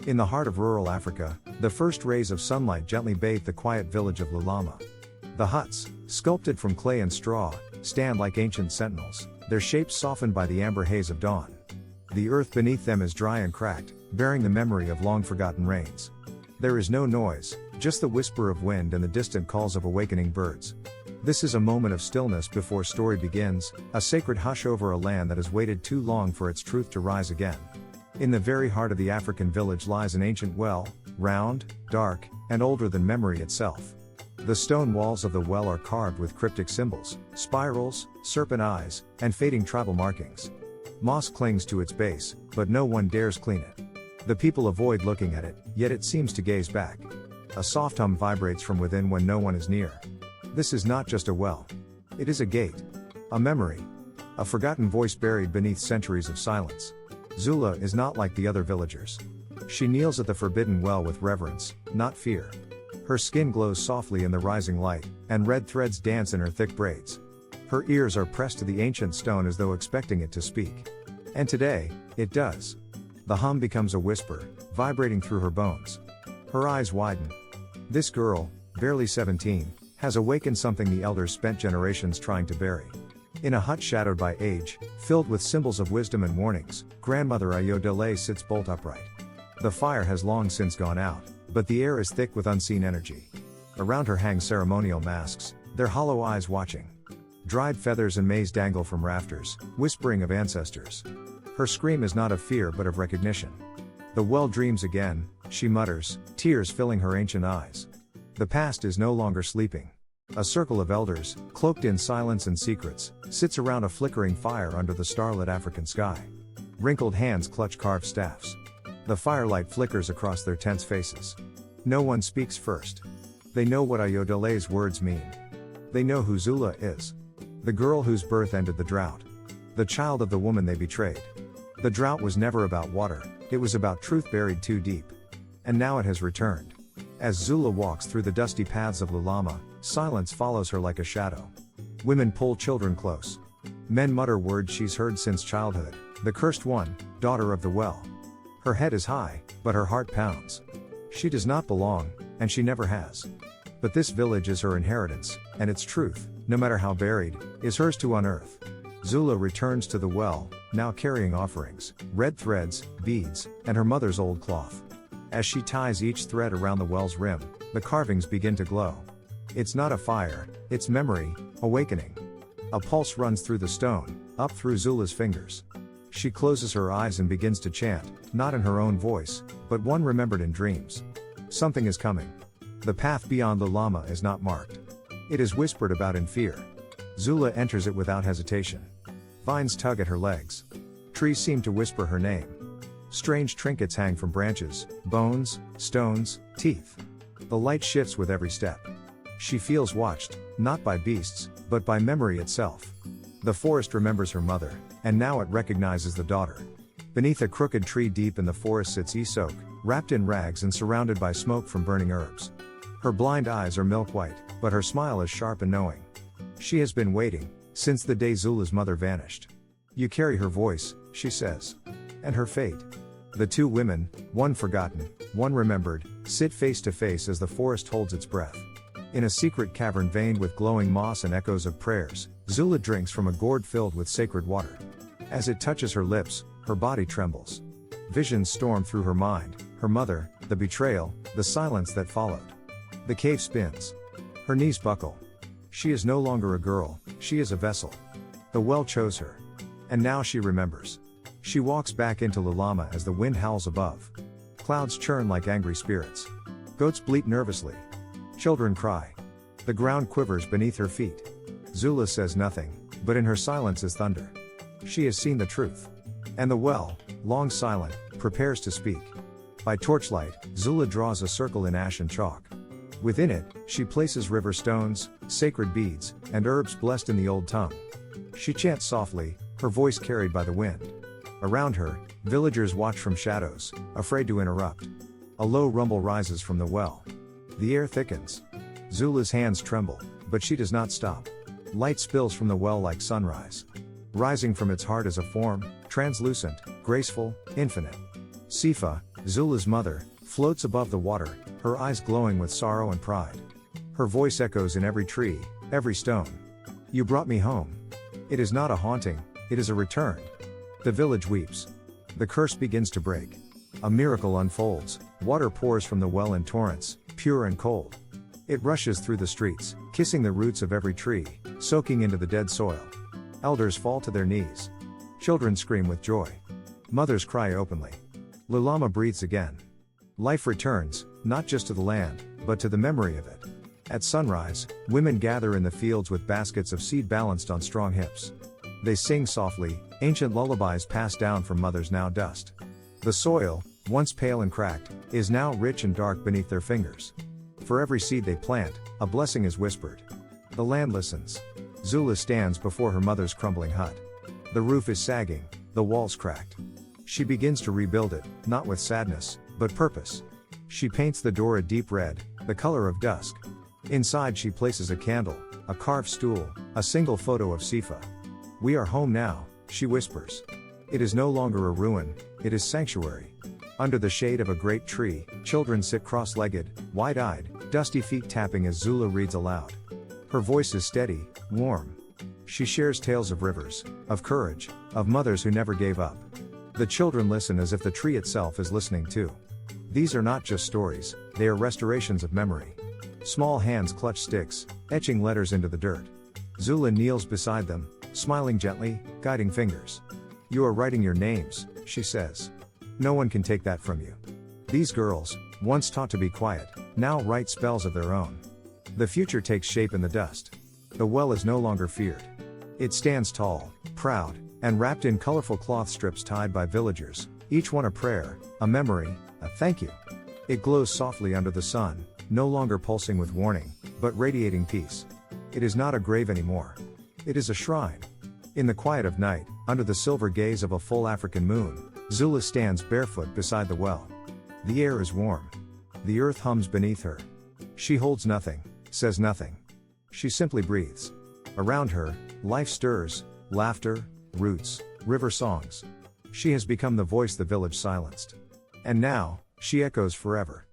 In the heart of rural Africa, the first rays of sunlight gently bathe the quiet village of Lulama. The huts, sculpted from clay and straw, stand like ancient sentinels, their shapes softened by the amber haze of dawn. The earth beneath them is dry and cracked, bearing the memory of long-forgotten rains. There is no noise, just the whisper of wind and the distant calls of awakening birds. This is a moment of stillness before story begins, a sacred hush over a land that has waited too long for its truth to rise again. In the very heart of the African village lies an ancient well, round, dark, and older than memory itself. The stone walls of the well are carved with cryptic symbols, spirals, serpent eyes, and fading tribal markings. Moss clings to its base, but no one dares clean it. The people avoid looking at it, yet it seems to gaze back. A soft hum vibrates from within when no one is near. This is not just a well. It is a gate. A memory. A forgotten voice buried beneath centuries of silence. Zula is not like the other villagers. She kneels at the forbidden well with reverence, not fear. Her skin glows softly in the rising light, and red threads dance in her thick braids. Her ears are pressed to the ancient stone as though expecting it to speak. And today, it does. The hum becomes a whisper, vibrating through her bones. Her eyes widen. This girl, barely 17, has awakened something the elders spent generations trying to bury. In a hut shadowed by age, filled with symbols of wisdom and warnings, Grandmother Ayodele sits bolt upright. The fire has long since gone out, but the air is thick with unseen energy. Around her hang ceremonial masks, their hollow eyes watching. Dried feathers and maize dangle from rafters, whispering of ancestors. Her scream is not of fear but of recognition. The well dreams again, she mutters, tears filling her ancient eyes. The past is no longer sleeping. A circle of elders, cloaked in silence and secrets, sits around a flickering fire under the starlit African sky. Wrinkled hands clutch carved staffs. The firelight flickers across their tense faces. No one speaks first. They know what Ayodele's words mean. They know who Zula is. The girl whose birth ended the drought. The child of the woman they betrayed. The drought was never about water, it was about truth buried too deep. And now it has returned. As Zula walks through the dusty paths of Lulama, silence follows her like a shadow. Women pull children close. Men mutter words she's heard since childhood, the cursed one, daughter of the well. Her head is high, but her heart pounds. She does not belong, and she never has. But this village is her inheritance, and its truth, no matter how buried, is hers to unearth. Zula returns to the well, now carrying offerings, red threads, beads, and her mother's old cloth. As she ties each thread around the well's rim, the carvings begin to glow. It's not a fire, it's memory, awakening. A pulse runs through the stone, up through Zula's fingers. She closes her eyes and begins to chant, not in her own voice, but one remembered in dreams. Something is coming. The path beyond Lulama is not marked. It is whispered about in fear. Zula enters it without hesitation. Vines tug at her legs. Trees seem to whisper her name. Strange trinkets hang from branches, bones, stones, teeth. The light shifts with every step. She feels watched, not by beasts, but by memory itself. The forest remembers her mother, and now it recognizes the daughter. Beneath a crooked tree deep in the forest sits Isok, wrapped in rags and surrounded by smoke from burning herbs. Her blind eyes are milk white, but her smile is sharp and knowing. She has been waiting, since the day Zula's mother vanished. You carry her voice, she says. And her fate. The two women, one forgotten, one remembered, sit face to face as the forest holds its breath. In a secret cavern veined with glowing moss and echoes of prayers, Zula drinks from a gourd filled with sacred water. As it touches her lips, her body trembles. Visions storm through her mind, her mother, the betrayal, the silence that followed. The cave spins. Her knees buckle. She is no longer a girl, she is a vessel. The well chose her. And now she remembers. She walks back into Lulama as the wind howls above. Clouds churn like angry spirits. Goats bleat nervously. Children cry. The ground quivers beneath her feet. Zula says nothing, but in her silence is thunder. She has seen the truth. And the well, long silent, prepares to speak. By torchlight, Zula draws a circle in ash and chalk. Within it, she places river stones, sacred beads, and herbs blessed in the old tongue. She chants softly, her voice carried by the wind. Around her, villagers watch from shadows, afraid to interrupt. A low rumble rises from the well. The air thickens. Zula's hands tremble, but she does not stop. Light spills from the well like sunrise. Rising from its heart is a form, translucent, graceful, infinite. Sifa, Zula's mother, floats above the water, her eyes glowing with sorrow and pride. Her voice echoes in every tree, every stone. You brought me home. It is not a haunting, it is a return. The village weeps. The curse begins to break. A miracle unfolds, water pours from the well in torrents, pure and cold. It rushes through the streets, kissing the roots of every tree, soaking into the dead soil. Elders fall to their knees. Children scream with joy. Mothers cry openly. Lulama breathes again. Life returns, not just to the land, but to the memory of it. At sunrise, women gather in the fields with baskets of seed balanced on strong hips. They sing softly, ancient lullabies passed down from mothers now dust. The soil, once pale and cracked, is now rich and dark beneath their fingers. For every seed they plant, a blessing is whispered. The land listens. Zula stands before her mother's crumbling hut. The roof is sagging, the walls cracked. She begins to rebuild it, not with sadness, but purpose. She paints the door a deep red, the color of dusk. Inside she places a candle, a carved stool, a single photo of Sifa. We are home now, she whispers. It is no longer a ruin, it is sanctuary. Under the shade of a great tree, children sit cross-legged, wide-eyed, dusty feet tapping as Zula reads aloud. Her voice is steady, warm. She shares tales of rivers, of courage, of mothers who never gave up. The children listen as if the tree itself is listening too. These are not just stories, they are restorations of memory. Small hands clutch sticks, etching letters into the dirt. Zula kneels beside them, smiling gently, guiding fingers. You are writing your names, she says. No one can take that from you. These girls, once taught to be quiet, now write spells of their own. The future takes shape in the dust. The well is no longer feared. It stands tall, proud, and wrapped in colorful cloth strips tied by villagers, each one a prayer, a memory, a thank you. It glows softly under the sun, no longer pulsing with warning, but radiating peace. It is not a grave anymore. It is a shrine. In the quiet of night, under the silver gaze of a full African moon, Zula stands barefoot beside the well. The air is warm. The earth hums beneath her. She holds nothing, says nothing. She simply breathes. Around her, life stirs, laughter, roots, river songs. She has become the voice the village silenced. And now, she echoes forever.